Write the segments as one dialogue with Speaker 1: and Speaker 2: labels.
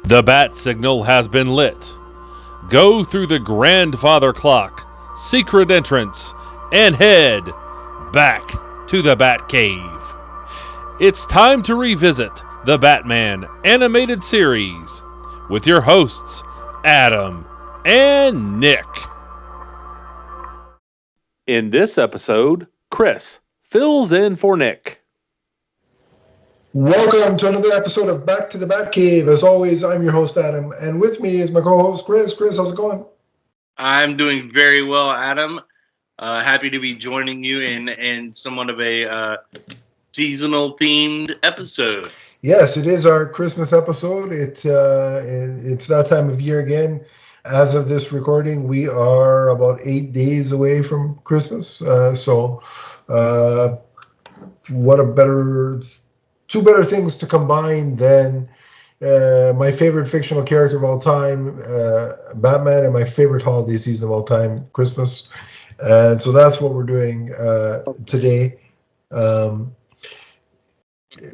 Speaker 1: The bat signal has been lit. Go through the grandfather clock, secret entrance, and head back to the Batcave. It's time to revisit the Batman animated series with your hosts, Adam and Nick. In this episode, Chris fills in for Nick.
Speaker 2: Welcome to another episode of Back to the Batcave. As always, I'm your host, Adam, and with me is my co-host, Chris. Chris, how's it going?
Speaker 3: I'm doing very well, Adam. Happy to be joining you in somewhat of a seasonal themed episode.
Speaker 2: Yes, it is our Christmas episode. It's that time of year again. As of this recording, we are about 8 days away from Christmas. Two better things to combine than my favorite fictional character of all time, Batman, and my favorite holiday season of all time, Christmas. And so that's what we're doing today.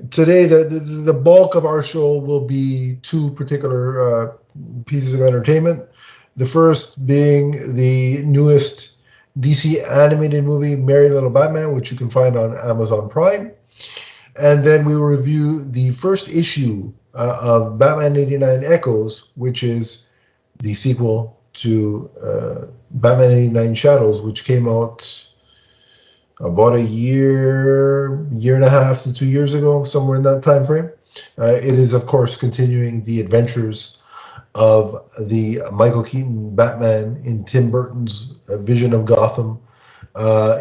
Speaker 2: Today, the bulk of our show will be two particular pieces of entertainment. The first being the newest DC animated movie, Merry Little Batman, which you can find on Amazon Prime. And then we will review the first issue of Batman 89 Echoes, which is the sequel to Batman 89 Shadows, which came out about a year and a half to 2 years ago, somewhere in that time frame. It is, of course, continuing the adventures of the Michael Keaton Batman in Tim Burton's vision of Gotham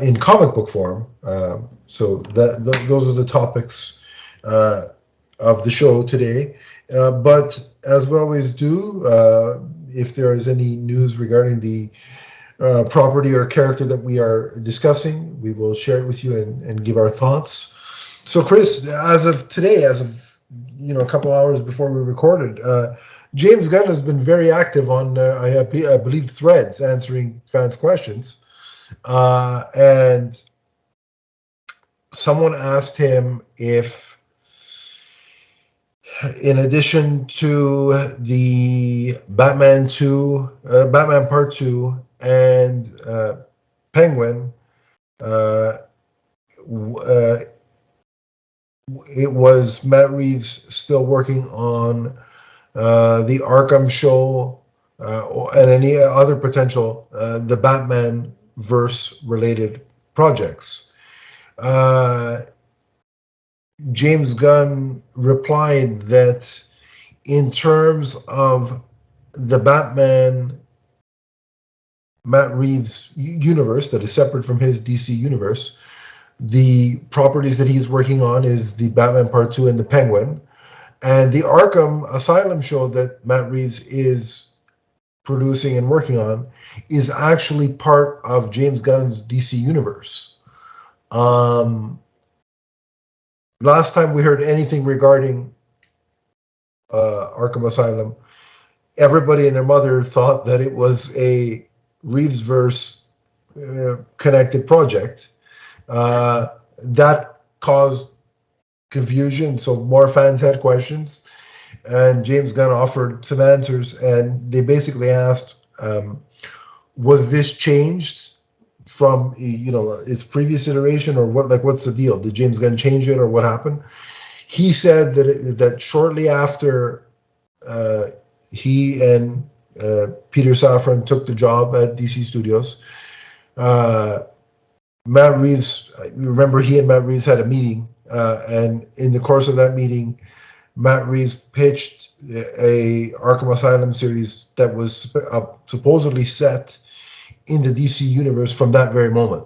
Speaker 2: in comic book form. So those are the topics of the show today. But as we always do, if there is any news regarding the property or character that we are discussing, we will share it with you and give our thoughts. So, Chris, as of today, a couple hours before we recorded, James Gunn has been very active on, I believe, Threads, answering fans' questions. And someone asked him if, in addition to the Batman Part 2 and Penguin, it was Matt Reeves still working on the Arkham show and any other potential the Batman verse related projects. James Gunn replied that in terms of the Batman Matt Reeves universe that is separate from his DC universe, the properties that he's working on is the Batman Part 2 and the Penguin, and the Arkham Asylum show that Matt Reeves is producing and working on is actually part of James Gunn's DC universe. Last time we heard anything regarding Arkham Asylum, everybody and their mother thought that it was a Reevesverse connected project. That caused confusion, so more fans had questions, and James Gunn offered some answers, and they basically asked, was this changed from its previous iteration, or what's the deal? Did James Gunn change it, or what happened? He said that shortly after he and Peter Safran took the job at DC Studios, Matt Reeves, remember he and Matt Reeves had a meeting, and in the course of that meeting, Matt Reeves pitched a Arkham Asylum series that was supposedly set in the DC universe from that very moment.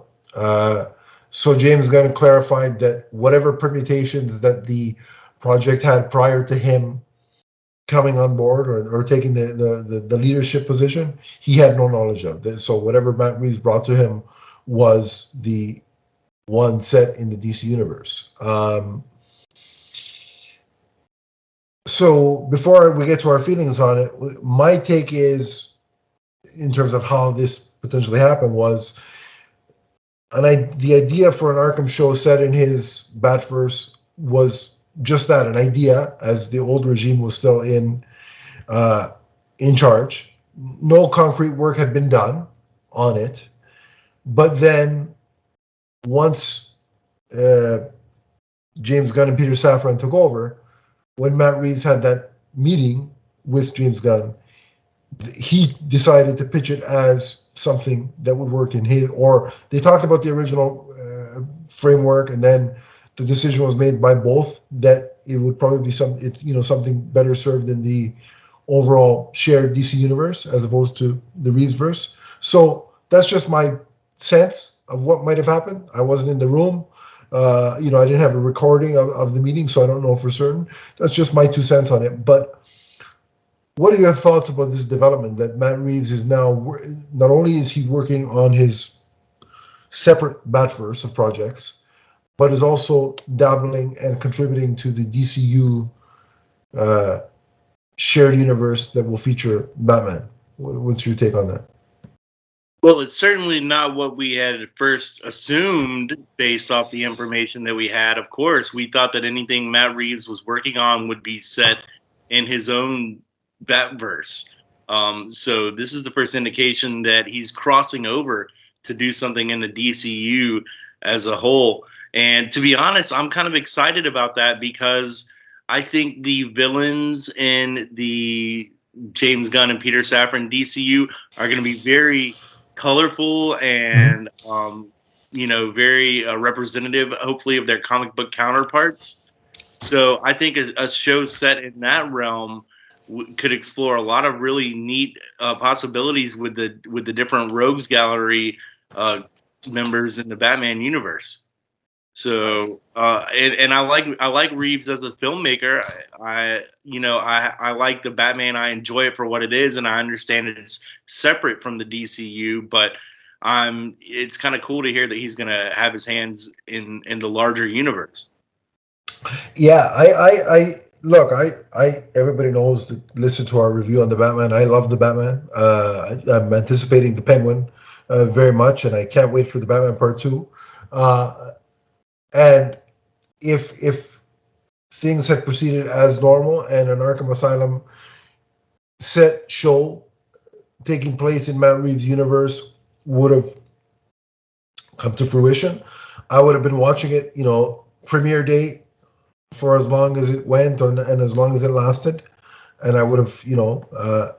Speaker 2: So James Gunn clarified that whatever permutations that the project had prior to him coming on board or taking the leadership position, he had no knowledge of this. So whatever Matt Reeves brought to him was the one set in the DC universe. So before we get to our feelings on it, my take is, in terms of how this potentially happened, was the idea for an Arkham show set in his Batverse was just that, an idea, as the old regime was still in in charge. No concrete work had been done on it. But then once James Gunn and Peter Safran took over, when Matt Reeves had that meeting with James Gunn, he decided to pitch it as something that would work in his, or they talked about the original framework, and then the decision was made by both that it would probably be something better served in the overall shared DC universe as opposed to the Reeves verse. So that's just my sense of what might have happened. I wasn't in the room. I didn't have a recording of the meeting, so I don't know for certain. That's just my 2 cents on it. But what are your thoughts about this development that Matt Reeves is now, not only is he working on his separate Batverse of projects, but is also dabbling and contributing to the DCU shared universe that will feature Batman? What's your take on that?
Speaker 3: Well, it's certainly not what we had at first assumed based off the information that we had. Of course, we thought that anything Matt Reeves was working on would be set in his own Batverse. So this is the first indication that he's crossing over to do something in the DCU as a whole. And to be honest, I'm kind of excited about that because I think the villains in the James Gunn and Peter Safran DCU are going to be very colorful and very representative, hopefully, of their comic book counterparts. So I think a show set in that realm could explore a lot of really neat possibilities with the different Rogues Gallery members in the Batman universe. So and I like Reeves as a filmmaker. I like the Batman. I enjoy it for what it is, and I understand it's separate from the DCU. But it's kind of cool to hear that he's going to have his hands in the larger universe.
Speaker 2: Yeah, I look. Everybody knows that listen to our review on the Batman. I love the Batman. I'm anticipating the Penguin very much, and I can't wait for the Batman Part 2. And if things had proceeded as normal and an Arkham Asylum set show taking place in Matt Reeves' universe would have come to fruition, I would have been watching it, premiere date for as long as it went and as long as it lasted, and I would have,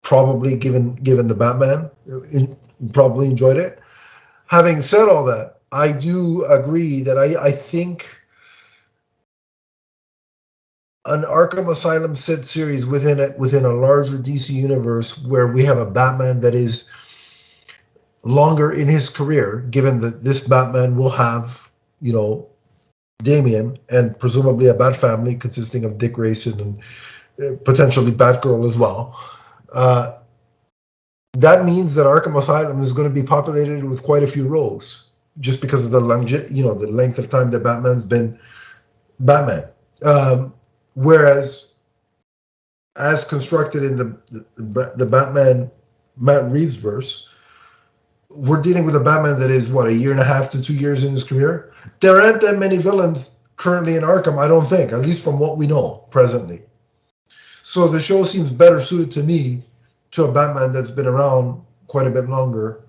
Speaker 2: probably given the Batman, probably enjoyed it. Having said all that, I do agree that I think an Arkham Asylum set series within a larger DC universe where we have a Batman that is longer in his career, given that this Batman will have, Damian and presumably a Bat family consisting of Dick Grayson and potentially Batgirl as well. That means that Arkham Asylum is going to be populated with quite a few rogues, just because of the length of time that Batman's been Batman. Whereas, as constructed in the Batman Matt Reeves verse, we're dealing with a Batman that is, a year and a half to 2 years in his career. There aren't that many villains currently in Arkham, I don't think, at least from what we know presently. So the show seems better suited to me to a Batman that's been around quite a bit longer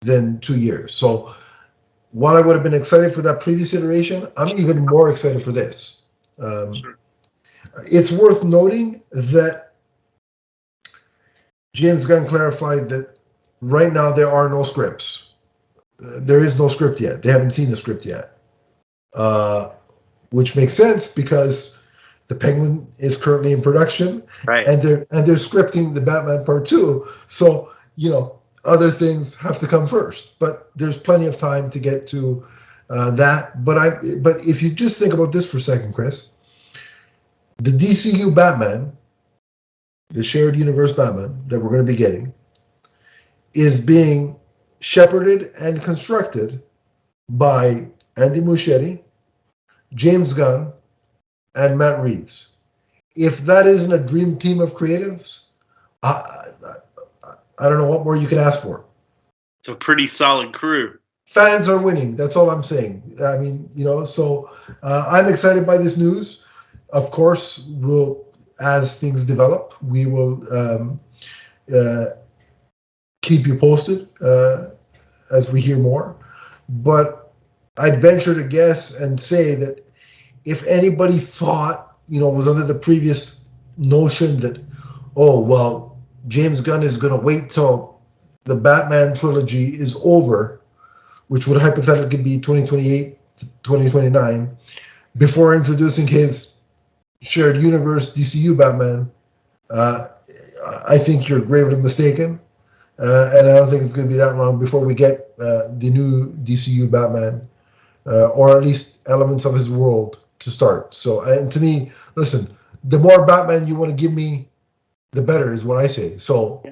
Speaker 2: than 2 years. So while I would have been excited for that previous iteration, I'm even more excited for this.
Speaker 3: Sure.
Speaker 2: It's worth noting that James Gunn clarified that right now there are no scripts. There is no script yet. They haven't seen the script yet, which makes sense because the Penguin is currently in production,
Speaker 3: right?
Speaker 2: And they're scripting the Batman Part 2. So other things have to come first, but there's plenty of time to get to that. But if you just think about this for a second, Chris, the DCU Batman, the shared universe Batman that we're going to be getting, is being shepherded and constructed by Andy Muschietti, James Gunn, and Matt Reeves. If that isn't a dream team of creatives, I don't know what more you can ask for.
Speaker 3: It's a pretty solid crew.
Speaker 2: Fans are winning. That's all I'm saying. I mean, so I'm excited by this news. Of course, as things develop, we will keep you posted as we hear more. But I'd venture to guess and say that if anybody thought, was under the previous notion that, oh, well, James Gunn is going to wait till the Batman trilogy is over, which would hypothetically be 2028 to 2029, before introducing his shared universe DCU Batman, I think you're gravely mistaken. And I don't think it's going to be that long before we get the new DCU Batman, or at least elements of his world to start. So, and to me, listen, the more Batman you want to give me, the better is what I say. So,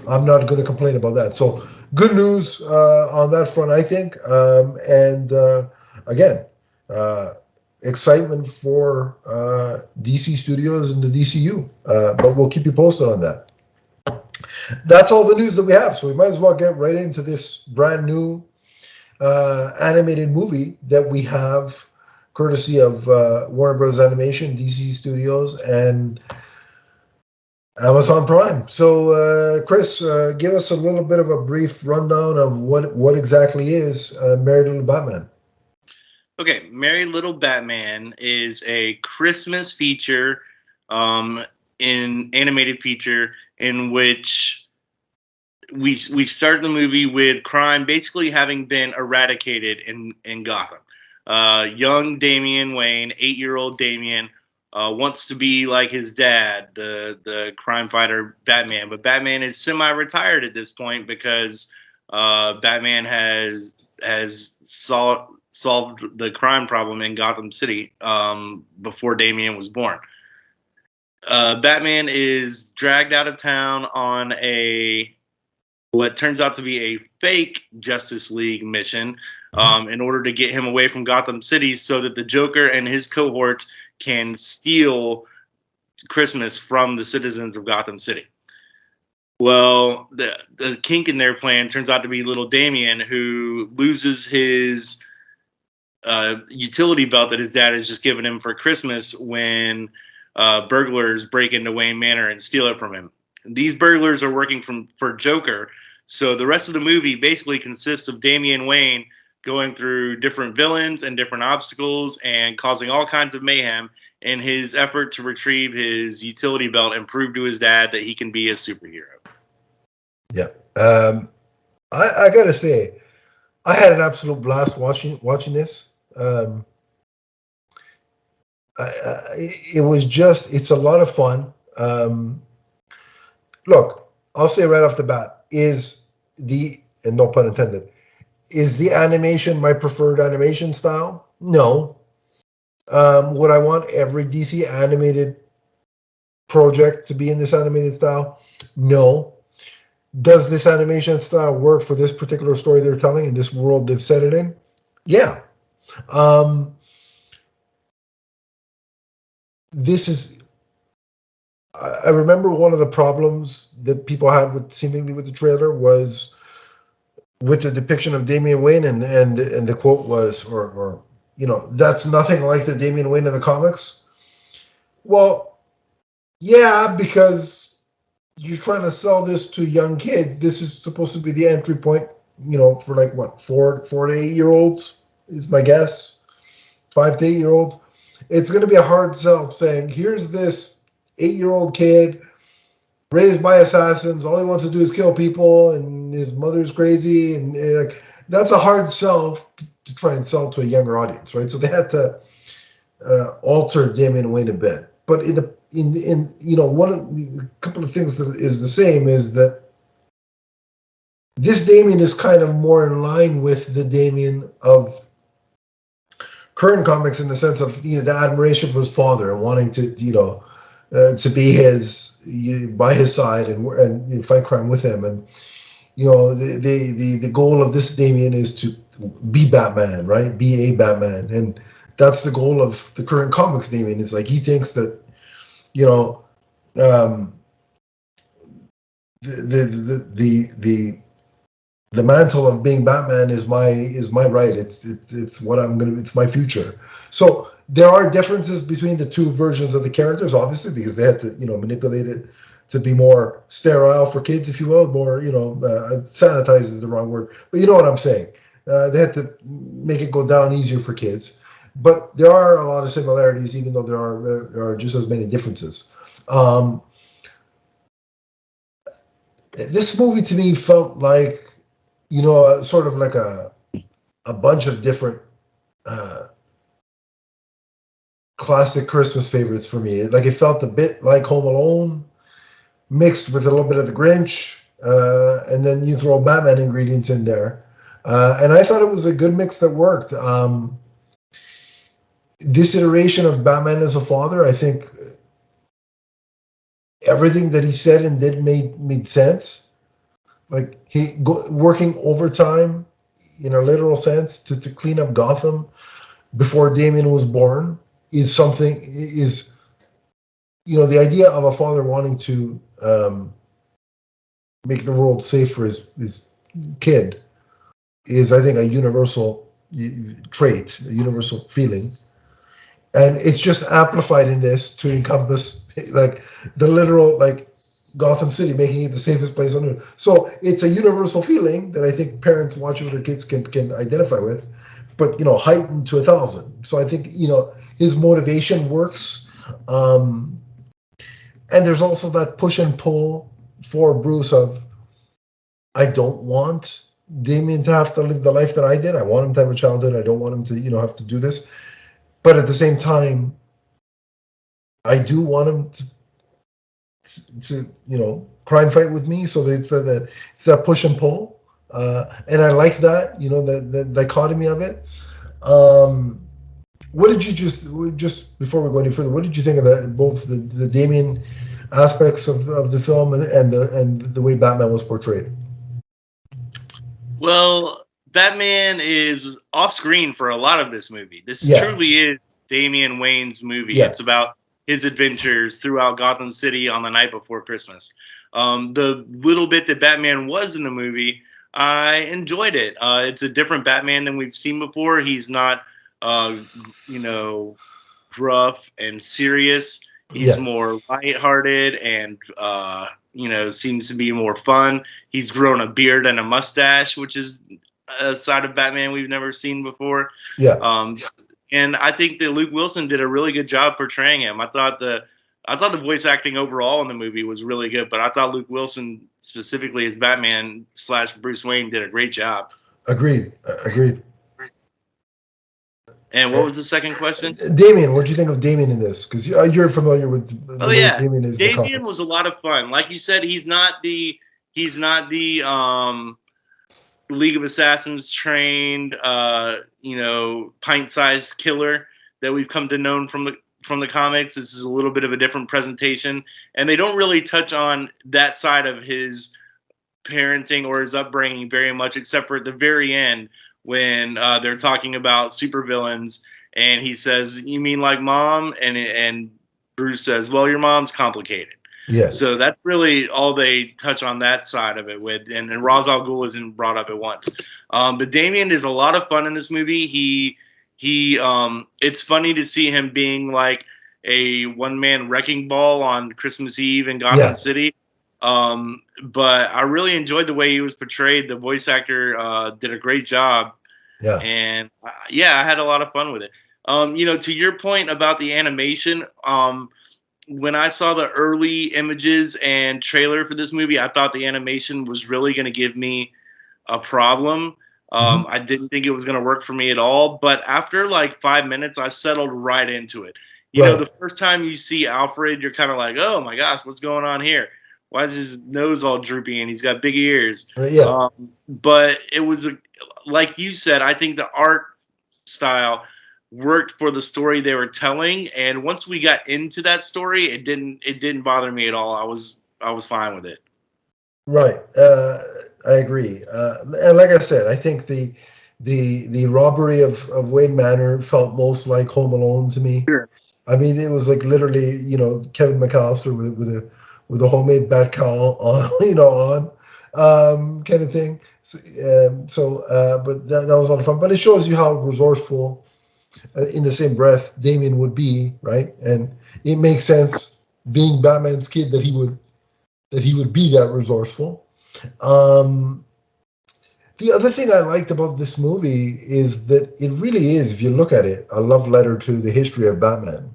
Speaker 2: I'm not going to complain about that. So, good news on that front, I think. And again, excitement for DC Studios and the DCU. But we'll keep you posted on that. That's all the news that we have. So we might as well get right into this brand new animated movie that we have, courtesy of Warner Bros. Animation, DC Studios, and Amazon Prime. So, Chris, give us a little bit of a brief rundown of what exactly is Merry Little Batman.
Speaker 3: Okay, Merry Little Batman is a Christmas feature, in animated feature, in which we start the movie with crime basically having been eradicated in Gotham. Young Damian Wayne, 8-year-old Damian, wants to be like his dad, the crime fighter Batman, but Batman is semi-retired at this point because Batman has solved the crime problem in Gotham City before Damian was born. Batman is dragged out of town on what turns out to be a fake Justice League mission in order to get him away from Gotham City so that the Joker and his cohorts can steal Christmas from the citizens of Gotham City. Well, the kink in their plan turns out to be little Damian, who loses his utility belt that his dad has just given him for Christmas when burglars break into Wayne Manor and steal it from him. These burglars are working for Joker, so the rest of the movie basically consists of Damian Wayne going through different villains and different obstacles and causing all kinds of mayhem in his effort to retrieve his utility belt and prove to his dad that he can be a superhero.
Speaker 2: Yeah. I gotta say, I had an absolute blast watching this. It's a lot of fun. Look, I'll say right off the bat, and no pun intended, is the animation my preferred animation style? No. Would I want every DC animated project to be in this animated style? No. Does this animation style work for this particular story they're telling in this world they've set it in? Yeah. I remember one of the problems that people had with the trailer was with the depiction of Damian Wayne, and the quote was, or that's nothing like the Damian Wayne in the comics. Well, yeah, because you're trying to sell this to young kids. This is supposed to be the entry point, for like what, 4 to 8 year olds is my guess. 5 to 8 year olds. It's going to be a hard sell saying, here's this 8-year-old kid raised by assassins. All he wants to do is kill people, and his mother's crazy, and that's a hard sell to try and sell to a younger audience, right? So they had to alter Damian Wayne a bit. But a couple of things that is the same is that this Damian is kind of more in line with the Damian of current comics in the sense of the admiration for his father and wanting to to be by his side and fight crime with him, and the goal of this Damian is to be Batman, right? Be a Batman, and that's the goal of the current comics. Damian is like, he thinks that the mantle of being Batman is my right. It's what I'm gonna. It's my future. So There are differences between the two versions of the characters, obviously, because they had to, manipulate it to be more sterile for kids, if you will. More, sanitize is the wrong word, but you know what I'm saying. They had to make it go down easier for kids. But there are a lot of similarities, even though there are just as many differences. This movie to me felt like, sort of like a bunch of different classic Christmas favorites for me. Like, it felt a bit like Home Alone, mixed with a little bit of the Grinch, and then you throw Batman ingredients in there. And I thought it was a good mix that worked. This iteration of Batman as a father, I think everything that he said and did made sense. Like, working overtime in a literal sense to clean up Gotham before Damian was born is the idea of a father wanting to make the world safe for his kid is, I think, a universal trait, a universal feeling. And it's just amplified in this to encompass like the literal, like, Gotham City, making it the safest place on earth. So it's a universal feeling that I think parents watching with their kids can identify with, but heightened to 1,000. So I think his motivation works, and there's also that push and pull for Bruce of, I don't want Damian to have to live the life that I did. I want him to have a childhood. I don't want him to have to do this. But at the same time, I do want him to crime fight with me. So it's that push and pull, and I like that, the dichotomy of it. What did you just before we go any further? What did you think of both the Damian aspects of the film and the way Batman was portrayed?
Speaker 3: Well, Batman is off screen for a lot of this movie. This truly is Damian Wayne's movie. Yeah. It's about his adventures throughout Gotham City on the night before Christmas. The little bit that Batman was in the movie, I enjoyed it. It's a different Batman than we've seen before. He's not, gruff and serious. He's more lighthearted and, seems to be more fun. He's grown a beard and a mustache, which is a side of Batman we've never seen before.
Speaker 2: Yeah.
Speaker 3: And I think that Luke Wilson did a really good job portraying him. I thought the voice acting overall in the movie was really good, but I thought Luke Wilson specifically as Batman / Bruce Wayne did a great job.
Speaker 2: Agreed.
Speaker 3: And what was the second question?
Speaker 2: Damian, what do you think of Damian in this? Because you're familiar with the way Damian is.
Speaker 3: Damian was a lot of fun. Like you said, he's not the League of Assassins trained, pint-sized killer that we've come to know from the comics. This is a little bit of a different presentation, and they don't really touch on that side of his parenting or his upbringing very much, except for at the very end when they're talking about supervillains, and he says, "You mean like mom?" and Bruce says, "Well, your mom's complicated."
Speaker 2: Yeah.
Speaker 3: So that's really all they touch on that side of it with, and Ra's al Ghul isn't brought up at once. But Damian is a lot of fun in this movie. He it's funny to see him being like a one-man wrecking ball on Christmas Eve in Gotham City. But I really enjoyed the way he was portrayed. The voice actor did a great job.
Speaker 2: Yeah.
Speaker 3: And I had a lot of fun with it. To your point about the animation, when I saw the early images and trailer for this movie, I thought the animation was really going to give me a problem. I didn't think it was going to work for me at all. But after like 5 minutes, I settled right into it. The first time you see Alfred, you're kind of like, oh my gosh, what's going on here? Why is his nose all droopy and he's got big ears?
Speaker 2: Yeah.
Speaker 3: But it was, like you said, I think the art style worked for the story they were telling, and once we got into that story, it didn't bother me at all. I was fine with it.
Speaker 2: Right. I agree. And like I said, I think the robbery of Wayne Manor felt most like Home Alone to me.
Speaker 3: Sure.
Speaker 2: I mean, it was like literally, Kevin McAllister with a homemade bat cowl on, kind of thing. But that was a lot of fun. But it shows you how resourceful in the same breath Damian would be, right? And it makes sense, being Batman's kid, that he would be that resourceful. The other thing I liked about this movie is that it really is, if you look at it, a love letter to the history of Batman.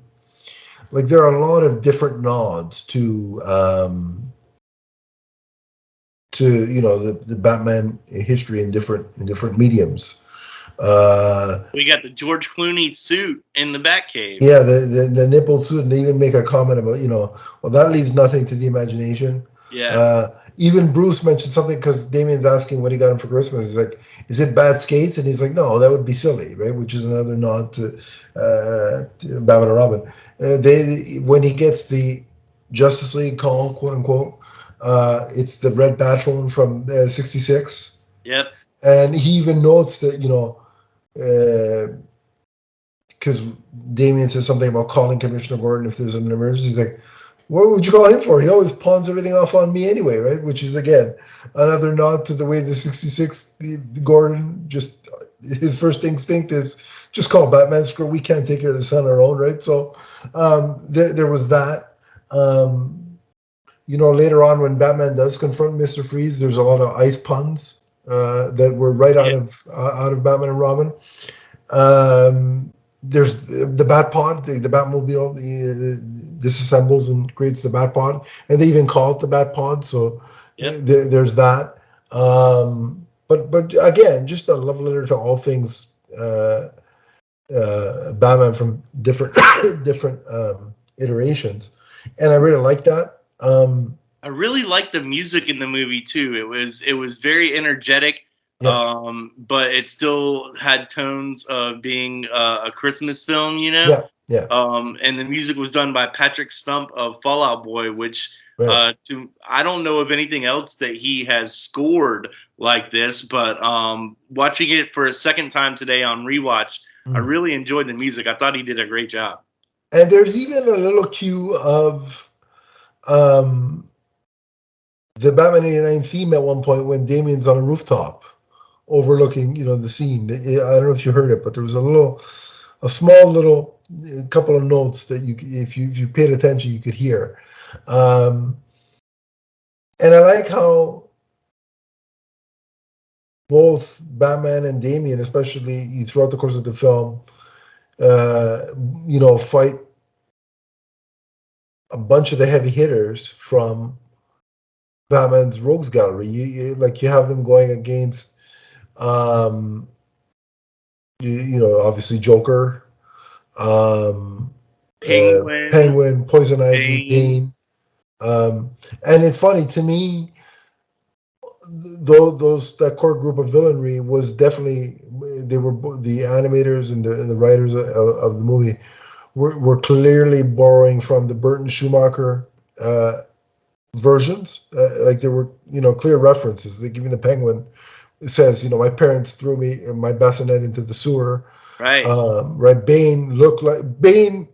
Speaker 2: Like, there are a lot of different nods to the Batman history in different mediums.
Speaker 3: We got the George Clooney suit in the Batcave.
Speaker 2: Yeah, the nipple suit, and they even make a comment about, well, that leaves nothing to the imagination.
Speaker 3: Yeah.
Speaker 2: Even Bruce mentioned something, because Damian's asking what he got him for Christmas. He's like, "Is it bad skates?" And he's like, "No, that would be silly," right? Which is another nod to Batman and Robin. When he gets the Justice League call, quote unquote, it's the red bat phone from '66.
Speaker 3: Yep.
Speaker 2: And he even notes that, because Damian says something about calling Commissioner Gordon if there's an emergency. He's like, what would you call him for? He always pawns everything off on me anyway, right? Which is, again, another nod to the way the 66 Gordon, just his first instinct is just call Batman. Screw, we can't take care of this on our own, right? So there was that. Later on, when Batman does confront Mr. Freeze, there's a lot of ice puns that were right out of Batman and Robin. There's the Batpod, the Batmobile, disassembles and creates the Batpod, and they even call it the Batpod. So there's that. But again, just a love letter to all things Batman from different iterations, and I really like that.
Speaker 3: I really liked the music in the movie too. It was very energetic.
Speaker 2: Yeah.
Speaker 3: But it still had tones of being a Christmas film,
Speaker 2: Yeah.
Speaker 3: And the music was done by Patrick Stump of Fall Out Boy, which
Speaker 2: Right.
Speaker 3: I don't know of anything else that he has scored like this. But watching it for a second time today on rewatch, I really enjoyed the music. I thought he did a great job.
Speaker 2: And there's even a little cue of the Batman '89 theme at one point when Damian's on a rooftop overlooking, the scene. I don't know if you heard it, but there was a small little couple of notes that if you paid attention, you could hear. And I like how both Batman and Damian, especially throughout the course of the film, fight a bunch of the heavy hitters from Batman's rogues gallery. You have them going against obviously Joker, Penguin, Poison Ivy, Bane. And it's funny to me, that core group of villainry was definitely, they were the animators and the writers of the movie were clearly borrowing from the Burton Schumacher versions. Like there were clear references. Like even the Penguin says, my parents threw my bassinet into the sewer.
Speaker 3: Right.
Speaker 2: Right. Bane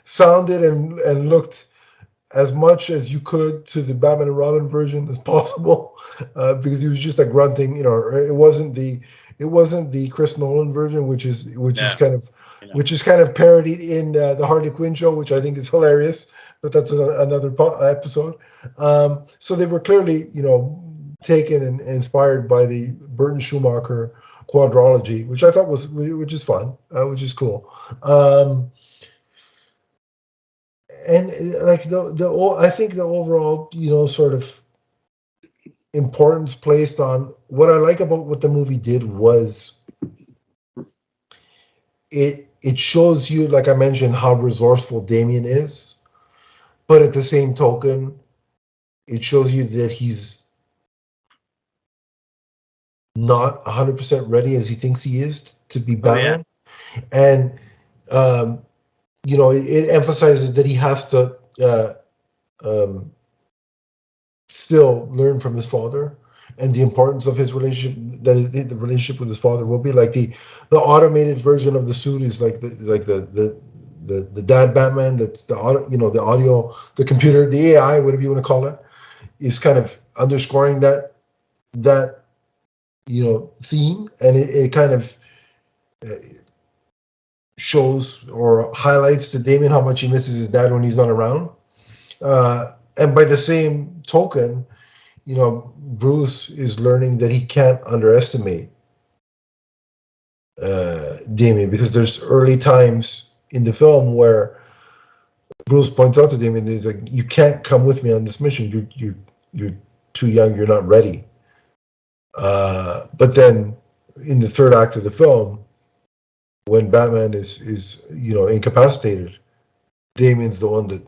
Speaker 2: sounded and looked as much as you could to the Batman and Robin version as possible, because he was just a grunting. It wasn't the Chris Nolan version, which is kind of parodied in the Harley Quinn show, which I think is hilarious. But that's another episode. So they were clearly, taken and inspired by the Burton Schumacher quadrology, which I thought which is fun, which is cool. And like I think the overall, sort of importance placed on what I like about what the movie did was it shows you, like I mentioned, how resourceful Damian is, but at the same token, it shows you that he's not 100% ready as he thinks he is to be Batman. Oh, yeah. And it emphasizes that he has to still learn from his father, and the importance of his relationship, the relationship with his father will be like the automated version of the suit is like the dad Batman, that's the audio, the computer, the AI, whatever you want to call it, is kind of underscoring that theme, and it kind of shows or highlights to Damien how much he misses his dad when he's not around. And by the same token, Bruce is learning that he can't underestimate Damien, because there's early times in the film where Bruce points out to Damien, he's like, "You can't come with me on this mission. You're too young. You're not ready." But then, in the third act of the film, when Batman is incapacitated, Damien's the one that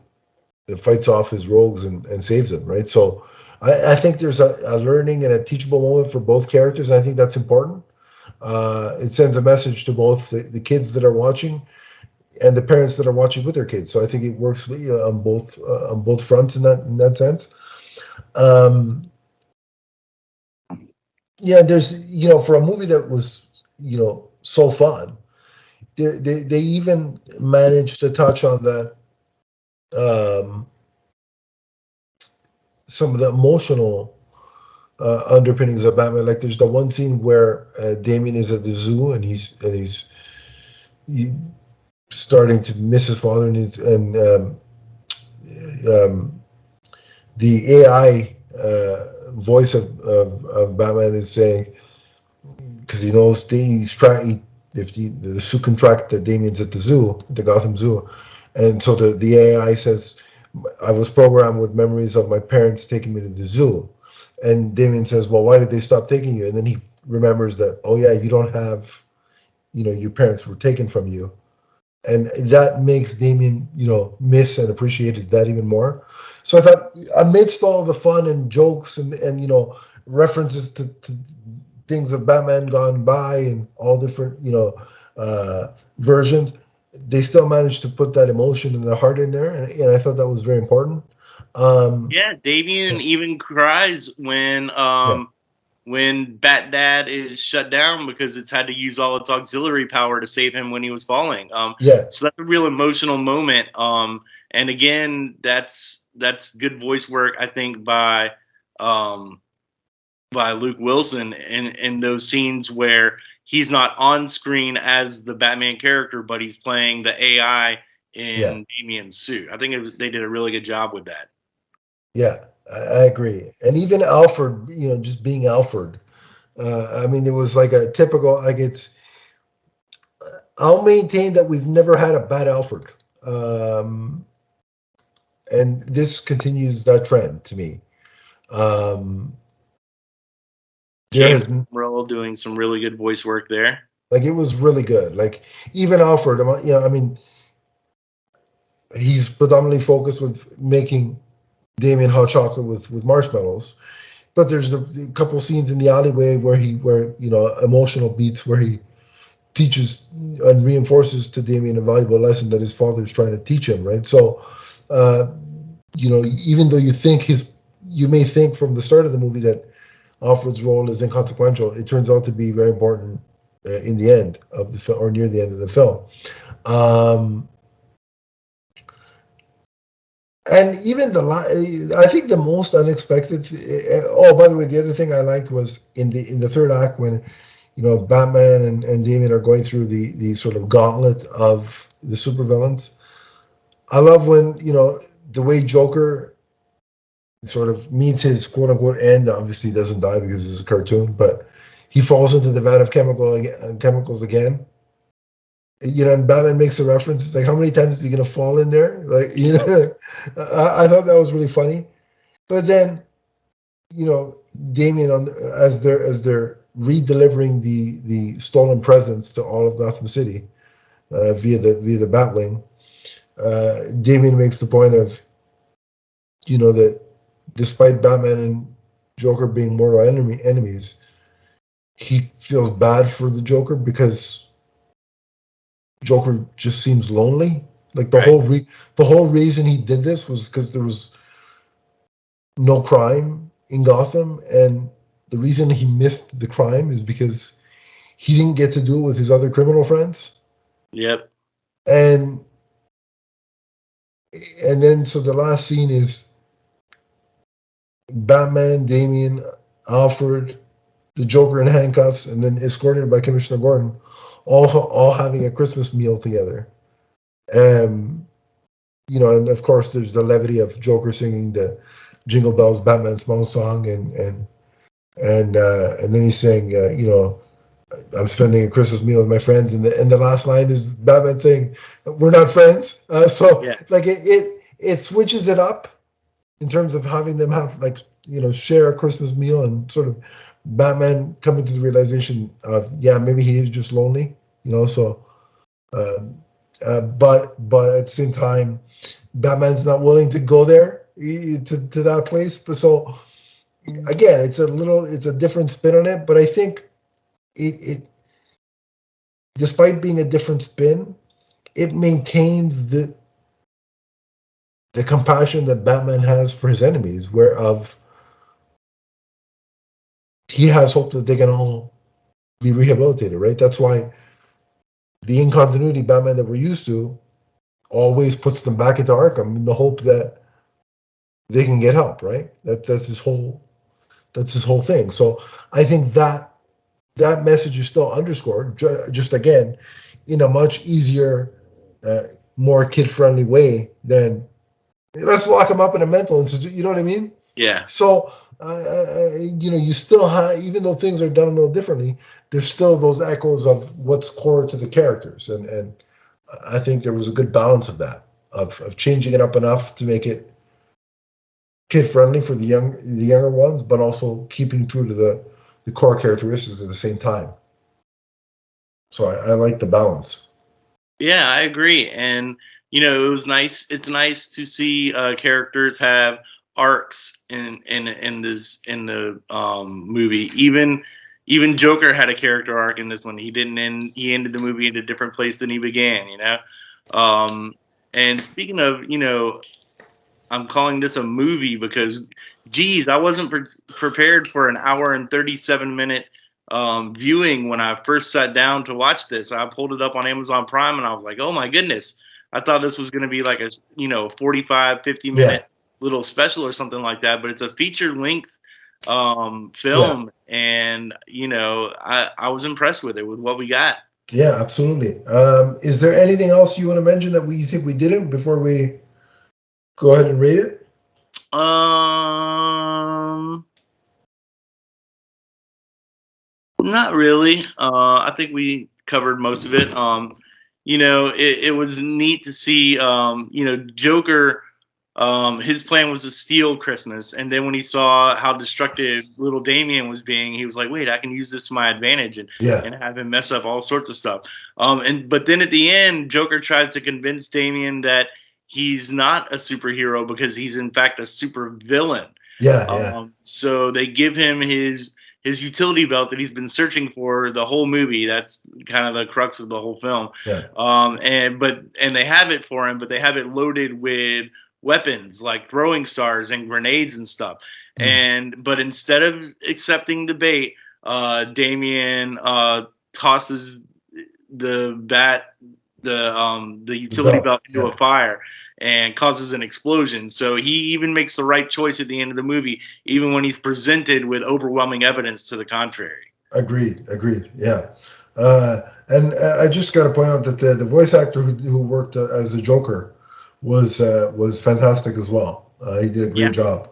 Speaker 2: fights off his rogues and saves him, right? So I think there's a learning and a teachable moment for both characters, and I think that's important. It sends a message to both the kids that are watching and the parents that are watching with their kids. So I think it works on both fronts in that sense. There's for a movie that was so fun, they even managed to touch on that. Some of the emotional underpinnings of Batman. Like there's the one scene where Damien is at the zoo and he's starting to miss his father, and the AI voice of Batman is saying, because he knows if the zoo can track that Damien's at the zoo, the Gotham Zoo, and so the AI says, "I was programmed with memories of my parents taking me to the zoo." And Damien says, "Well, why did they stop taking you?" And then he remembers that, "Oh yeah, you don't have, your parents were taken from you." And that makes Damien, miss and appreciate his dad even more. So I thought, amidst all the fun and jokes and references to things of Batman gone by and all different, versions, they still managed to put that emotion and the heart in there, and I thought that was very important.
Speaker 3: Damien even cries when Bat Dad is shut down because it's had to use all its auxiliary power to save him when he was falling. So that's a real emotional moment. And again, that's good voice work, I think, by Luke Wilson in those scenes where he's not on screen as the Batman character, but he's playing the AI in Damien's suit. I think they did a really good job with that.
Speaker 2: Yeah, I agree. And even Alfred, just being Alfred. It was like a typical, I'll maintain that we've never had a bad Alfred. And this continues that trend to me.
Speaker 3: James Monroe doing some really good voice work there.
Speaker 2: Like, it was really good. Like, even Alfred, he's predominantly focused with making Damien hot chocolate with marshmallows, but there's a couple scenes in the alleyway where emotional beats where he teaches and reinforces to Damien a valuable lesson that his father's trying to teach him, right? So even though you may think from the start of the movie that Alfred's role is inconsequential, it turns out to be very important in the end of the film, or near the end of the film. And even I think the most unexpected. Oh, by the way, the other thing I liked was in the third act when, Batman and Damien are going through the sort of gauntlet of the supervillains. I love when the way Joker sort of meets his quote unquote end. Obviously, he doesn't die because it's a cartoon, but he falls into the vat of chemicals again. And Batman makes a reference. It's like, how many times is he going to fall in there? Like, I thought that was really funny. But then, Damien, as they're redelivering the stolen presents to all of Gotham City via the Batwing, Damien makes the point of, that despite Batman and Joker being mortal enemies, he feels bad for the Joker because Joker just seems lonely. Like the whole reason he did this was because there was no crime in Gotham, and the reason he missed the crime is because he didn't get to do it with his other criminal friends.
Speaker 3: Yep.
Speaker 2: And then so the last scene is Batman, Damien, Alfred, the Joker in handcuffs, and then escorted by Commissioner Gordon, all having a Christmas meal together. And of course there's the levity of Joker singing the Jingle Bells Batman Small song, and then he's saying, I'm spending a Christmas meal with my friends, and the last line is Batman saying, "We're not friends." Like it switches it up in terms of having them have share a Christmas meal, and sort of Batman coming to the realization of maybe he is just lonely, So, but at the same time, Batman's not willing to go there to that place. But so again, it's a different spin on it. But I think it despite being a different spin, it maintains the compassion that Batman has for his enemies, whereof he has hope that they can all be rehabilitated, right? That's why the in-continuity Batman that we're used to always puts them back into Arkham in the hope that they can get help, right? That's his whole thing. So I think that message is still underscored, just again, in a much easier, more kid-friendly way than let's lock him up in a mental institute. You know what I mean?
Speaker 3: Yeah.
Speaker 2: So, you still have, even though things are done a little differently, there's still those echoes of what's core to the characters. And I think there was a good balance of that, of changing it up enough to make it kid-friendly for the younger ones, but also keeping true to the core characteristics at the same time. So I like the balance.
Speaker 3: Yeah, I agree. And, it was nice. It's nice to see characters have arcs in the movie. Even Joker had a character arc in this one. He didn't end. He ended the movie in a different place than he began. And speaking of, I'm calling this a movie because, geez, I wasn't prepared for an hour and 37-minute viewing when I first sat down to watch this. I pulled it up on Amazon Prime and I was like, oh my goodness. I thought this was going to be like a 45, 50-minute little special or something like that, but it's a feature-length film, and I was impressed with it, with what we got.
Speaker 2: Yeah, absolutely. Is there anything else you want to mention that you think we didn't before we go ahead and rate it?
Speaker 3: Not really. I think we covered most of it. It was neat to see, Joker, his plan was to steal Christmas. And then when he saw how destructive little Damian was being, he was like, wait, I can use this to my advantage and have him mess up all sorts of stuff. But then at the end, Joker tries to convince Damian that he's not a superhero because he's in fact a super villain. So they give him his utility belt that he's been searching for the whole movie. That's kind of the crux of the whole film. And they have it for him, but they have it loaded with weapons like throwing stars and grenades and stuff. But instead of accepting the bait, Damian tosses the utility belt into a fire and causes an explosion. So he even makes the right choice at the end of the movie, even when he's presented with overwhelming evidence to the contrary.
Speaker 2: Agreed. Yeah. And I just got to point out that the voice actor who worked as the Joker was fantastic as well. He did a great job.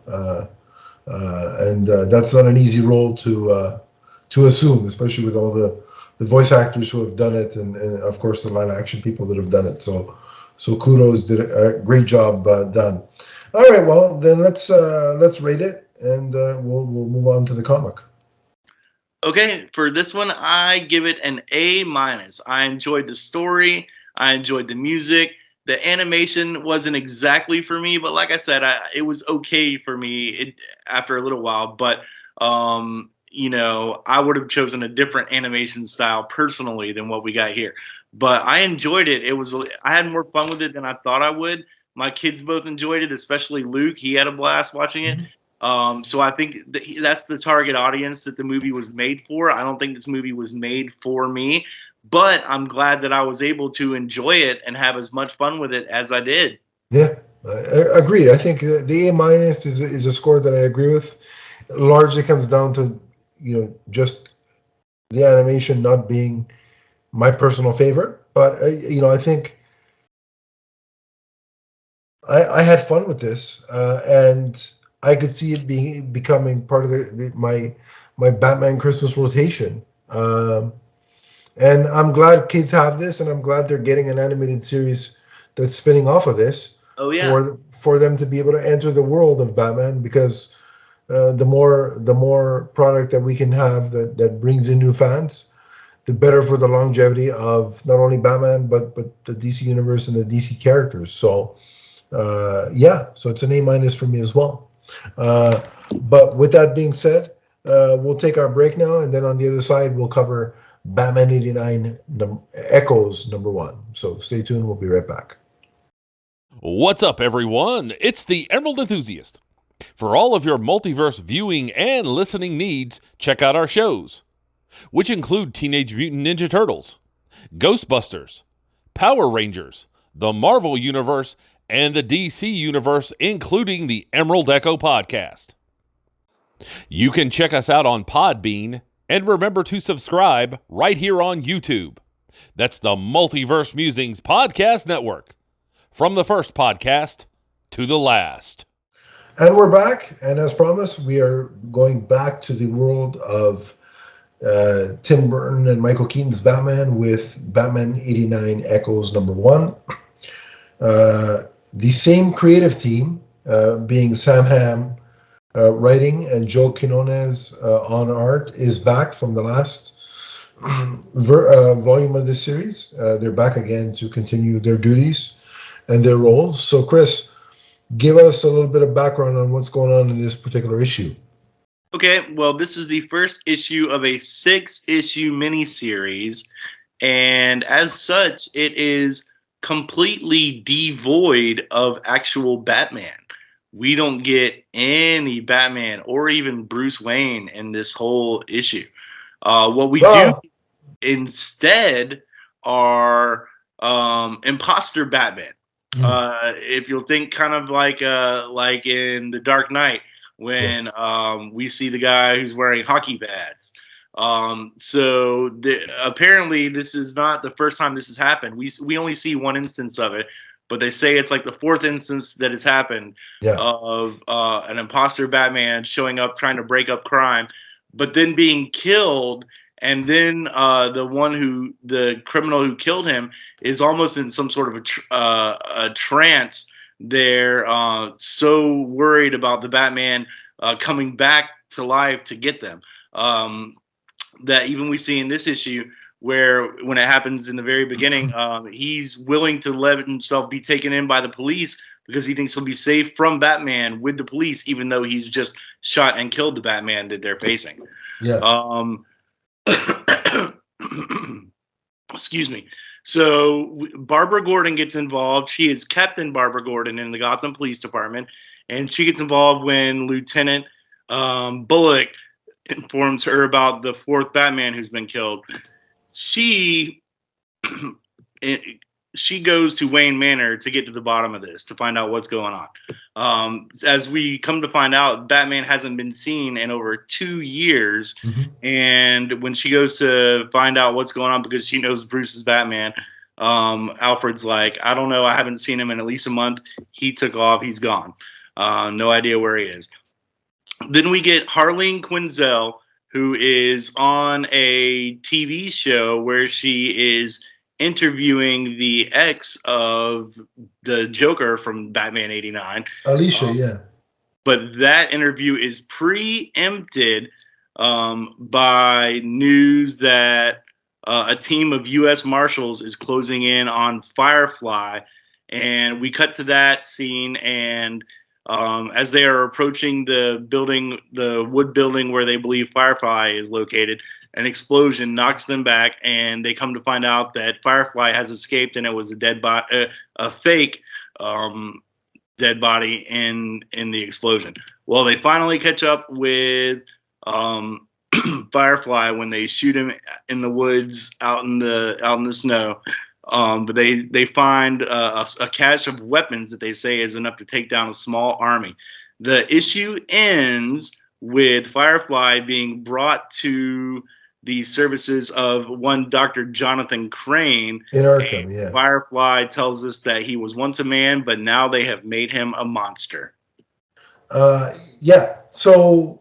Speaker 2: And that's not an easy role to assume, especially with all the voice actors who have done it, and of course the live action people that have done it. So kudos, did a great job done. All right, well then let's rate it, and we'll move on to the comic.
Speaker 3: Okay, for this one, I give it an A-. I enjoyed the story. I enjoyed the music. The animation wasn't exactly for me, but like I said, it was okay for me after a little while. But I would have chosen a different animation style personally than what we got here. But I enjoyed it. I had more fun with it than I thought I would. My kids both enjoyed it, especially Luke. He had a blast watching it. So I think that's the target audience that the movie was made for. I don't think this movie was made for me, but I'm glad that I was able to enjoy it and have as much fun with it as I did.
Speaker 2: Yeah, agreed. I think the A- is a score that I agree with. It largely comes down to just the animation not being my personal favorite. But I think I had fun with this, and I could see it becoming part of my Batman Christmas rotation. And I'm glad kids have this, and I'm glad they're getting an animated series that's spinning off of this
Speaker 3: Oh yeah.
Speaker 2: for them to be able to enter the world of Batman. Because the more product that we can have that brings in new fans, the better for the longevity of not only Batman but the DC universe and the DC characters. So so it's an A- for me as well. But with that being said, we'll take our break now, and then on the other side, we'll cover Batman 89 Echoes #1. So stay tuned. We'll be right back.
Speaker 1: What's up, everyone? It's the Emerald Enthusiast. For all of your multiverse viewing and listening needs, check out our shows, which include Teenage Mutant Ninja Turtles, Ghostbusters, Power Rangers, the Marvel Universe, and the DC Universe, including the Emerald Echo podcast. You can check us out on Podbean, and remember to subscribe right here on YouTube. That's the Multiverse Musings Podcast Network. From the first podcast to the last.
Speaker 2: And we're back. And as promised, we are going back to the world of Tim Burton and Michael Keaton's Batman with Batman 89 Echoes #1. The same creative team, being Sam Hamm writing and Joe Quinones on art, is back from the last volume of this series. They're back again to continue their duties and their roles. So, Chris, give us a little bit of background on what's going on in this particular issue.
Speaker 3: Okay, well, this is the first issue of a 6-issue miniseries, and as such, it is completely devoid of actual Batman. We don't get any Batman or even Bruce Wayne in this whole issue. What we do instead are imposter Batman. If you'll think kind of like in The Dark Knight, when we see the guy who's wearing hockey pads. Apparently this is not the first time this has happened. We only see one instance of it, but they say it's like the 4th instance that has happened of an imposter Batman showing up trying to break up crime, but then being killed. And then the criminal who killed him is almost in some sort of a trance. They're so worried about the Batman coming back to life to get them that even we see in this issue where when it happens in the very beginning, he's willing to let himself be taken in by the police because he thinks he'll be safe from Batman with the police, even though he's just shot and killed the Batman that they're facing.
Speaker 2: Yeah.
Speaker 3: Excuse me. So Barbara Gordon gets involved. She is Captain Barbara Gordon in the Gotham Police Department, and she gets involved when Lieutenant Bullock informs her about the 4th Batman who's been killed. She goes to Wayne Manor to get to the bottom of this, to find out what's going on. As we come to find out, Batman hasn't been seen in over 2 years.
Speaker 2: Mm-hmm.
Speaker 3: And when she goes to find out what's going on because she knows Bruce is Batman, Alfred's like, I don't know. I haven't seen him in at least a month. He took off. He's gone. No idea where he is. Then we get Harleen Quinzel, who is on a TV show where she is interviewing the ex of the Joker from Batman 89.
Speaker 2: Alicia, yeah.
Speaker 3: But that interview is preempted by news that a team of U.S. Marshals is closing in on Firefly. And we cut to that scene, and as they are approaching the building, the wood building where they believe Firefly is located, an explosion knocks them back, and they come to find out that Firefly has escaped, and it was a dead body, a fake dead body in the explosion. Well, they finally catch up with Firefly when they shoot him in the woods out in the snow. But they find a cache of weapons that they say is enough to take down a small army. The issue ends with Firefly being brought to the services of one Dr. Jonathan Crane.
Speaker 2: In Arkham, yeah.
Speaker 3: Firefly tells us that he was once a man, but now they have made him a monster.
Speaker 2: Yeah. So,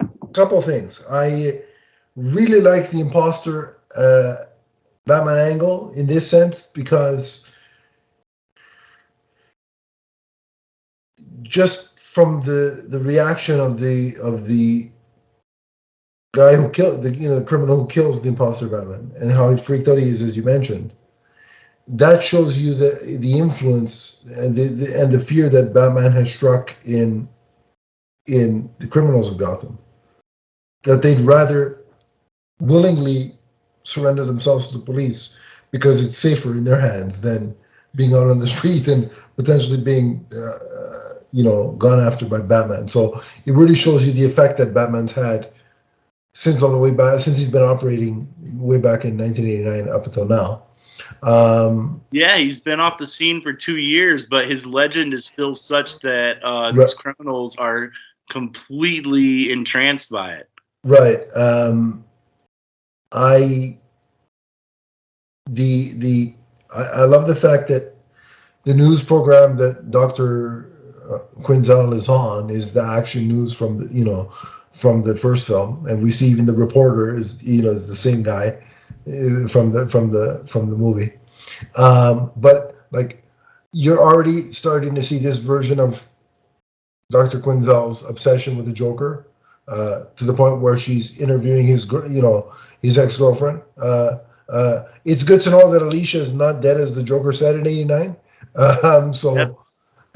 Speaker 2: a couple things. I really like the imposter Batman angle in this sense because just from the reaction of the guy who killed the criminal who kills the imposter Batman and how freaked out he is, as you mentioned, that shows you the influence and the fear that Batman has struck in the criminals of Gotham, that they'd rather willingly surrender themselves to the police because it's safer in their hands than being out on the street and potentially being gone after by Batman. So it really shows you the effect that Batman's had since all the way back, since he's been operating way back in 1989 up until now.
Speaker 3: Yeah, he's been off the scene for 2 years, but his legend is still such that these criminals are completely entranced by it.
Speaker 2: Right. I love the fact that the news program that Dr. Quinzel is on is the action news from the first film, and we see even the reporter is the same guy from the movie. But like, you're already starting to see this version of Dr. Quinzel's obsession with the Joker, to the point where she's interviewing his ex-girlfriend. It's good to know that Alicia is not dead, as the Joker said in '89. Yep.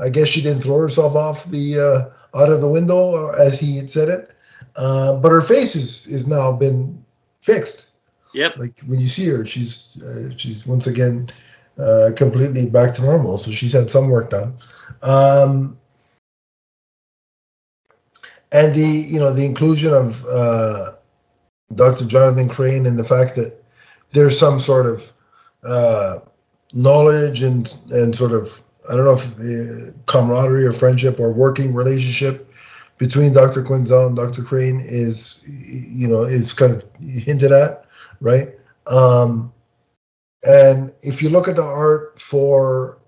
Speaker 2: I guess she didn't throw herself off out of the window as he had said it. But her face is now been fixed.
Speaker 3: Yep.
Speaker 2: Like when you see her, she's once again completely back to normal. So she's had some work done. And the inclusion of Dr. Jonathan Crane and the fact that there's some sort of knowledge and sort of, I don't know if camaraderie or friendship or working relationship between Dr. Quinzel and Dr. Crane is kind of hinted at, right? And if you look at the art for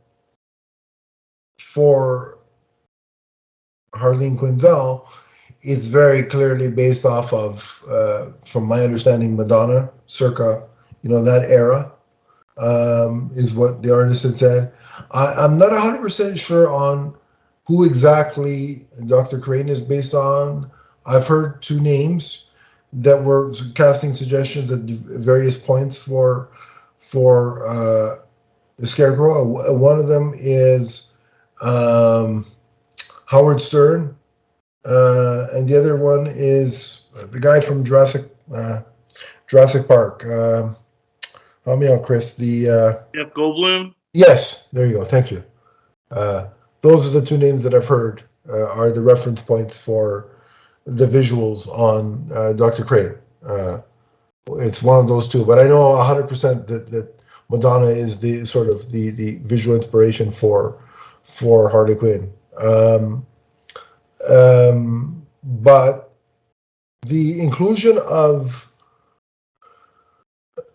Speaker 2: Harleen Quinzel, it's very clearly based off of, from my understanding, Madonna, circa, that era, is what the artist had said. I'm not 100% sure on who exactly Dr. Crane is based on. I've heard two names that were casting suggestions at various points for the Scarecrow. One of them is Howard Stern. And the other one is the guy from Jurassic Park. Help me out, Chris.
Speaker 3: Jeff Goldblum?
Speaker 2: Yes, there you go. Thank you. Those are the two names that I've heard are the reference points for the visuals on Dr. Crane. It's one of those two, but I know 100% that Madonna is the sort of the visual inspiration for Harley Quinn. But the inclusion of,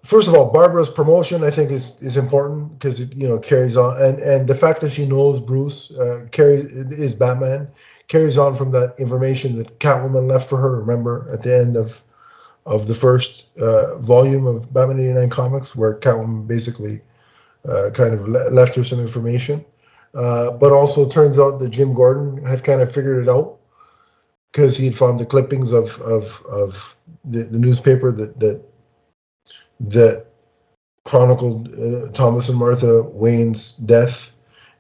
Speaker 2: first of all, Barbara's promotion, I think is important because it carries on, and the fact that she knows Bruce is Batman carries on from that information that Catwoman left for her. Remember at the end of the first volume of Batman '89 comics, where Catwoman basically kind of left her some information. But also it turns out that Jim Gordon had kind of figured it out because he had found the clippings of the newspaper that chronicled Thomas and Martha Wayne's death,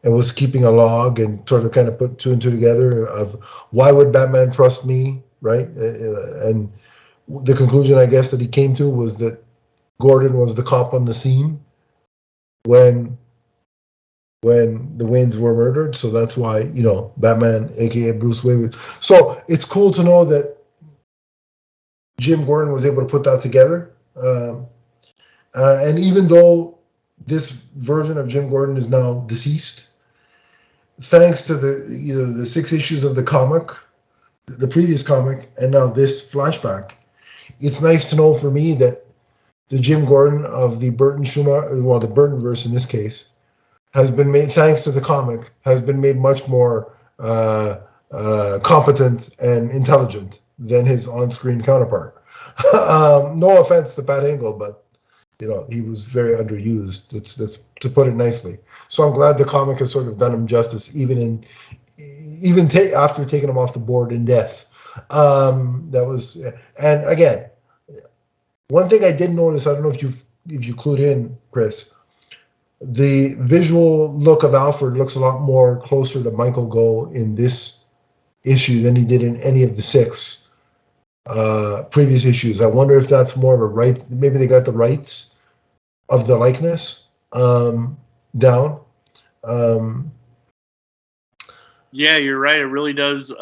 Speaker 2: and was keeping a log and sort of kind of put two and two together of why would Batman trust me, right? And the conclusion, I guess, that he came to was that Gordon was the cop on the scene when the Waynes were murdered, so that's why Batman, aka Bruce Wayne. So it's cool to know that Jim Gordon was able to put that together. And even though this version of Jim Gordon is now deceased, thanks to the 6 issues of the comic, the previous comic, and now this flashback, it's nice to know for me that the Jim Gordon of the Burton Schumacher, well, the Burton verse in this case, has been made, thanks to the comic, has been made much more competent and intelligent than his on-screen counterpart. No offense to Pat Hingle, but he was very underused. That's to put it nicely. So I'm glad the comic has sort of done him justice, even after taking him off the board in death. That was, and again, one thing I did notice. I don't know if you clued in, Chris. The visual look of Alfred looks a lot more closer to Michael Gough in this issue than he did in any of the 6 previous issues. I wonder if that's more of a right. Maybe they got the rights of the likeness down.
Speaker 3: Yeah, you're right. It really does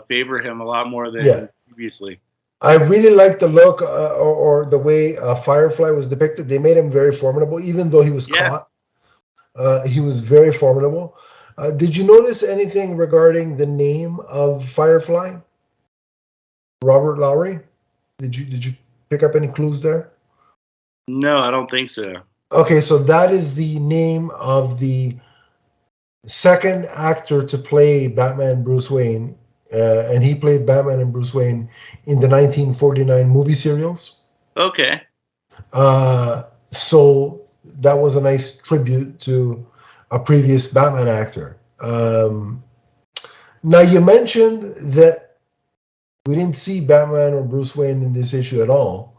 Speaker 3: favor him a lot more than previously.
Speaker 2: I really like the look or the way Firefly was depicted. They made him very formidable, even though he was caught. He was very formidable. Did you notice anything regarding the name of Firefly? Robert Lowry? Did you pick up any clues there?
Speaker 3: No, I don't think so.
Speaker 2: Okay, so that is the name of the second actor to play Batman Bruce Wayne, and he played Batman and Bruce Wayne in the 1949 movie serials.
Speaker 3: Okay.
Speaker 2: So that was a nice tribute to a previous Batman actor. Now, you mentioned that we didn't see Batman or Bruce Wayne in this issue at all.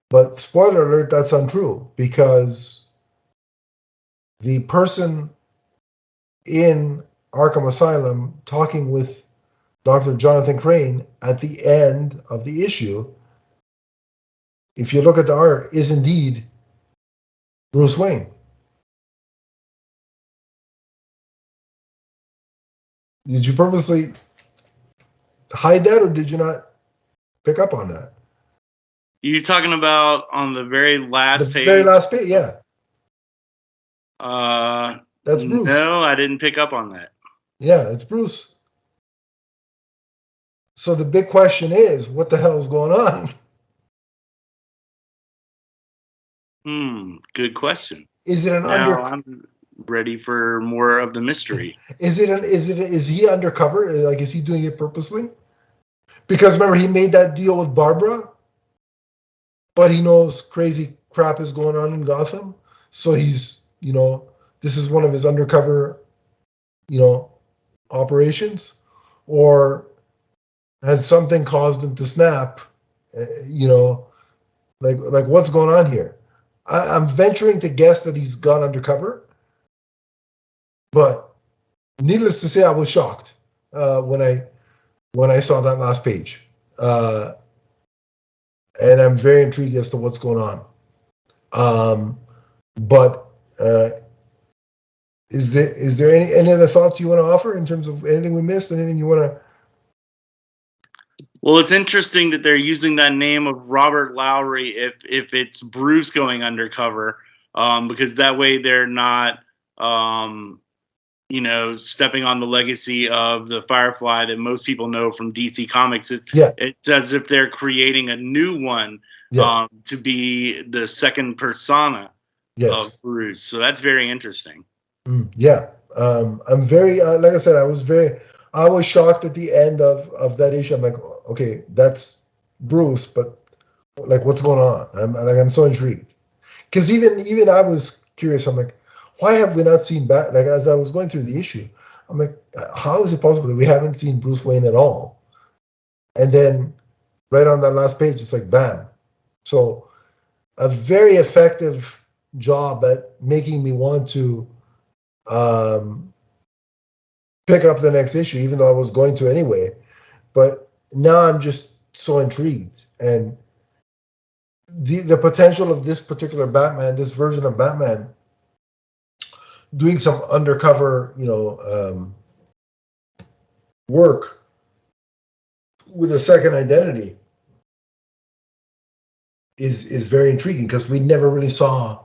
Speaker 2: But spoiler alert, that's untrue, because the person in Arkham Asylum talking with Dr. Jonathan Crane at the end of the issue, if you look at the art, is indeed Bruce Wayne. Did you purposely hide that, or did you not pick up on that?
Speaker 3: You talking about on the very last page?
Speaker 2: The very last page, yeah. That's Bruce.
Speaker 3: No, I didn't pick up on that.
Speaker 2: Yeah, it's Bruce. So the big question is, what the hell is going on?
Speaker 3: Good question.
Speaker 2: Is it an
Speaker 3: I'm ready for more of the mystery.
Speaker 2: Is he undercover? Like, is he doing it purposely? Because remember, he made that deal with Barbara, but he knows crazy crap is going on in Gotham. So he's, this is one of his undercover, operations, or has something caused him to snap? Like what's going on here? I'm venturing to guess that he's gone undercover, but needless to say, I was shocked when I saw that last page, and I'm very intrigued as to what's going on. But is there any other thoughts you want to offer in terms of anything we missed? Anything you want to?
Speaker 3: Well, it's interesting that they're using that name of Robert Lowry if it's Bruce going undercover, because that way they're not, stepping on the legacy of the Firefly that most people know from DC Comics. It's as if they're creating a new one to be the second persona of Bruce. So that's very interesting.
Speaker 2: I'm very, like I said, I was shocked at the end of that issue. I'm like, okay, that's Bruce, but like, what's going on? I'm so intrigued, because even I was curious. I'm like, why have we not seen like, as I was going through the issue, I'm like, how is it possible that we haven't seen Bruce Wayne at all? And then right on that last page, it's like, bam. So a very effective job at making me want to pick up the next issue, even though I was going to anyway. But now I'm just so intrigued, and the potential of this particular Batman, this version of Batman, doing some undercover, work with a second identity is very intriguing, because we never really saw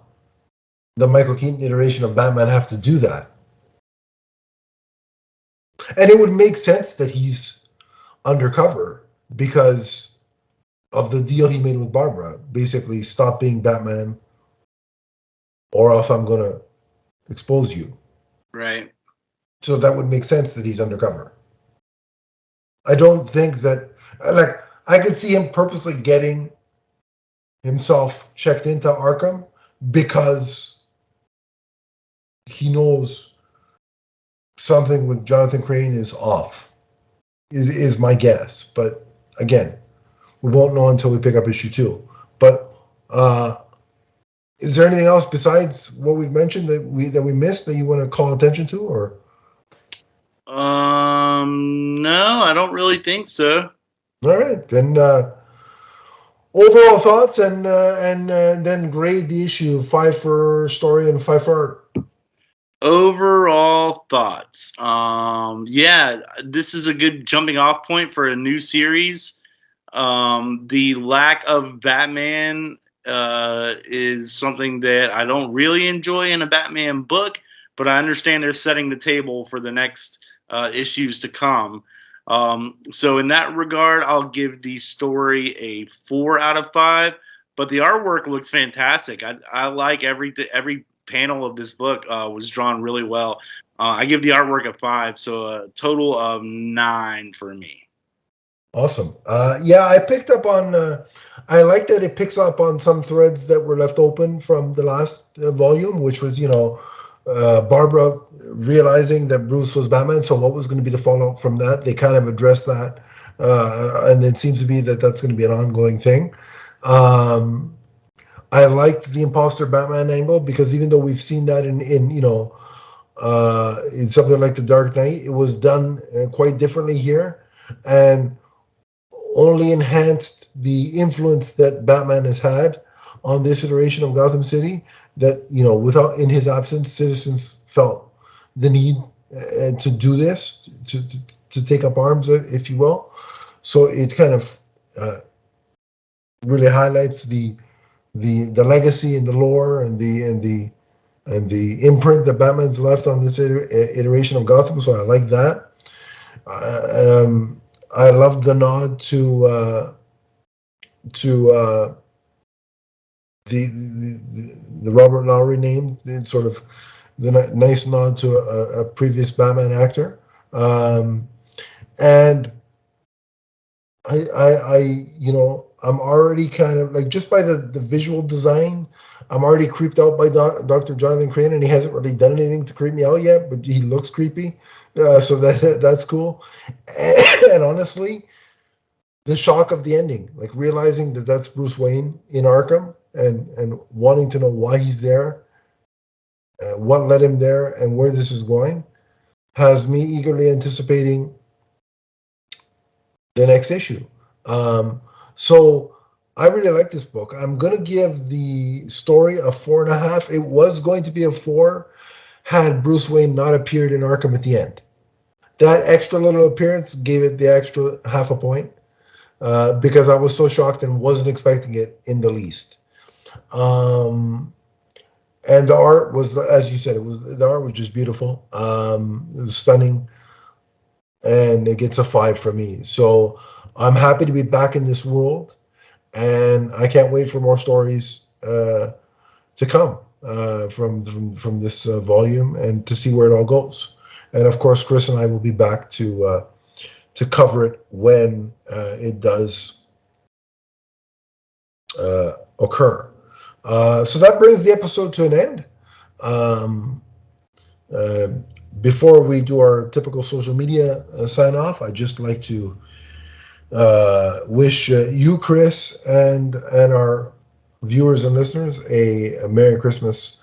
Speaker 2: the Michael Keaton iteration of Batman have to do that. And it would make sense that he's undercover, because of the deal he made with Barbara. Basically, stop being Batman, or else I'm gonna expose you.
Speaker 3: Right.
Speaker 2: So that would make sense that he's undercover. I don't think that, like, I could see him purposely getting himself checked into Arkham because he knows something with Jonathan Crane is off. Is my guess, but again, we won't know until we pick up issue 2. But is there anything else besides what we've mentioned that we missed that you want to call attention to, or?
Speaker 3: No, I don't really think so.
Speaker 2: All right, then. Overall thoughts, and then grade the issue 5 for story and 5 for art.
Speaker 3: Overall thoughts. Yeah, this is a good jumping off point for a new series. The lack of Batman is something that I don't really enjoy in a Batman book, but I understand they're setting the table for the next issues to come. So in that regard, I'll give the story a 4 out of 5. But the artwork looks fantastic. I like every panel of this book was drawn really well. I give the artwork a 5, so a total of 9 for me.
Speaker 2: Awesome. Yeah, I picked up on. I like that it picks up on some threads that were left open from the last volume, which was, Barbara realizing that Bruce was Batman. So what was going to be the fallout from that? They kind of addressed that, and it seems to be that that's going to be an ongoing thing. I liked the imposter Batman angle because even though we've seen that in something like The Dark Knight, it was done quite differently here, and only enhanced the influence that Batman has had on this iteration of Gotham City. That without in his absence, citizens felt the need to do this, to take up arms, if you will. So it kind of really highlights the legacy and the lore and the imprint that Batman's left on this iteration of Gotham. So I like that. I loved the nod to the Robert Lowry name. It's sort of the nice nod to a previous Batman actor. And I'm already kind of like, just by the visual design, I'm already creeped out by Dr. Jonathan Crane, and he hasn't really done anything to creep me out yet, but he looks creepy. So that's cool. And honestly, the shock of the ending, like realizing that that's Bruce Wayne in Arkham, and wanting to know why he's there, what led him there, and where this is going, has me eagerly anticipating the next issue. So I really like this book. I'm going to give the story a 4.5. It was going to be a 4 had Bruce Wayne not appeared in Arkham at the end. That extra little appearance gave it the extra half a point, because I was so shocked and wasn't expecting it in the least. And the art was, as you said, the art was just beautiful. It was stunning, and it gets a 5 for me. So I'm happy to be back in this world, and I can't wait for more stories to come from this volume, and to see where it all goes. And of course, Chris and I will be back to cover it when it does occur. So that brings the episode to an end. Before we do our typical social media sign off, I'd just like to wish you, Chris, and our viewers and listeners a Merry Christmas,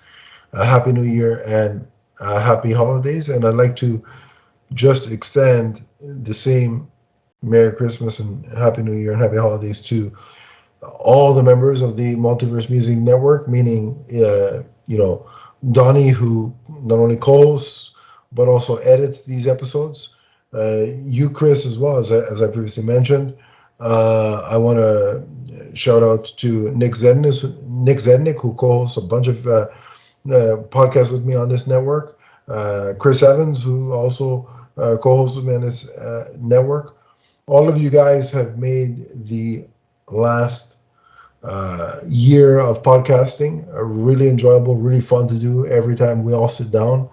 Speaker 2: a Happy New Year, and Happy Holidays. And I'd like to just extend the same Merry Christmas and Happy New Year and Happy Holidays to all the members of the Multiverse Music Network, meaning, Donnie, who not only co-hosts but also edits these episodes. You, Chris, as well, as I previously mentioned. I want to shout out to Nick Zednick, who co-hosts a bunch of podcasts with me on this network. Chris Evans, who also co-hosts with me on this network. All of you guys have made the last year of podcasting. Really enjoyable, really fun to do every time we all sit down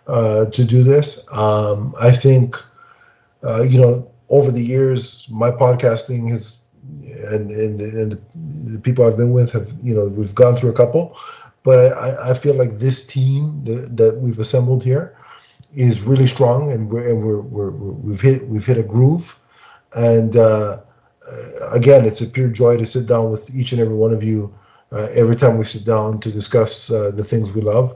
Speaker 2: to do this. I think, over the years, my podcasting has, and the people I've been with have, we've gone through a couple, but I feel like this team that we've assembled here is really strong, and we've hit a groove, and again, it's a pure joy to sit down with each and every one of you every time we sit down to discuss the things we love.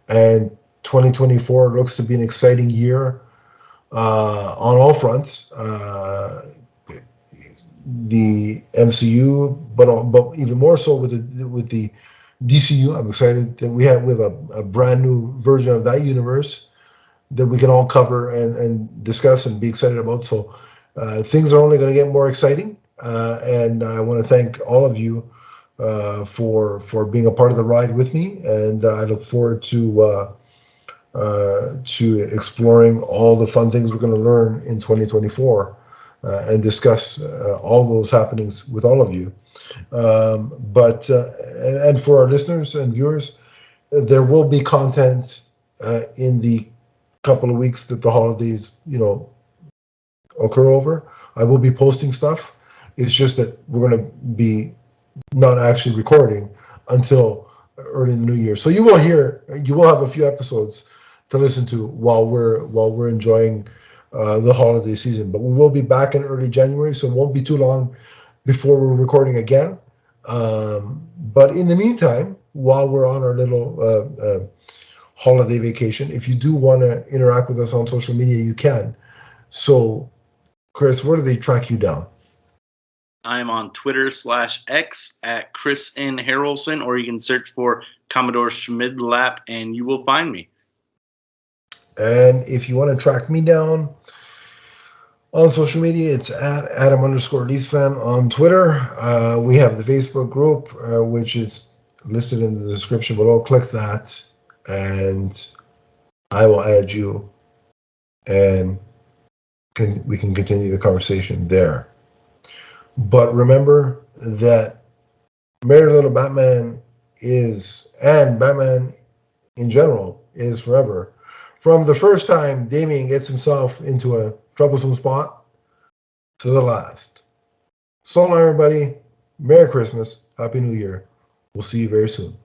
Speaker 2: And 2024 looks to be an exciting year on all fronts. The MCU, but even more so with the DCU. I'm excited that we have a brand new version of that universe that we can all cover and discuss and be excited about. So things are only going to get more exciting, and I want to thank all of you for being a part of the ride with me, and I look forward to exploring all the fun things we're going to learn in 2024 and discuss all those happenings with all of you. And for our listeners and viewers, there will be content in the couple of weeks that the holidays, occur over. I will be posting stuff. It's just that we're going to be not actually recording until early in the new year. So you will have a few episodes to listen to while we're enjoying the holiday season. But we will be back in early January, so it won't be too long before we're recording again. But in the meantime, while we're on our little holiday vacation, if you do want to interact with us on social media, you can. So, Chris, where do they track you down?
Speaker 3: I'm on Twitter/X at Chris N. Harrelson, or you can search for Commodore Schmidlap and you will find me.
Speaker 2: And if you want to track me down on social media, it's at Adam_LeafsFan on Twitter. We have the Facebook group, which is listed in the description below. Click that, and I will add you, and we can continue the conversation there. But remember that Merry Little Batman and Batman in general is forever. From the first time Damian gets himself into a troublesome spot to the last. So long, everybody. Merry Christmas. Happy New Year. We'll see you very soon.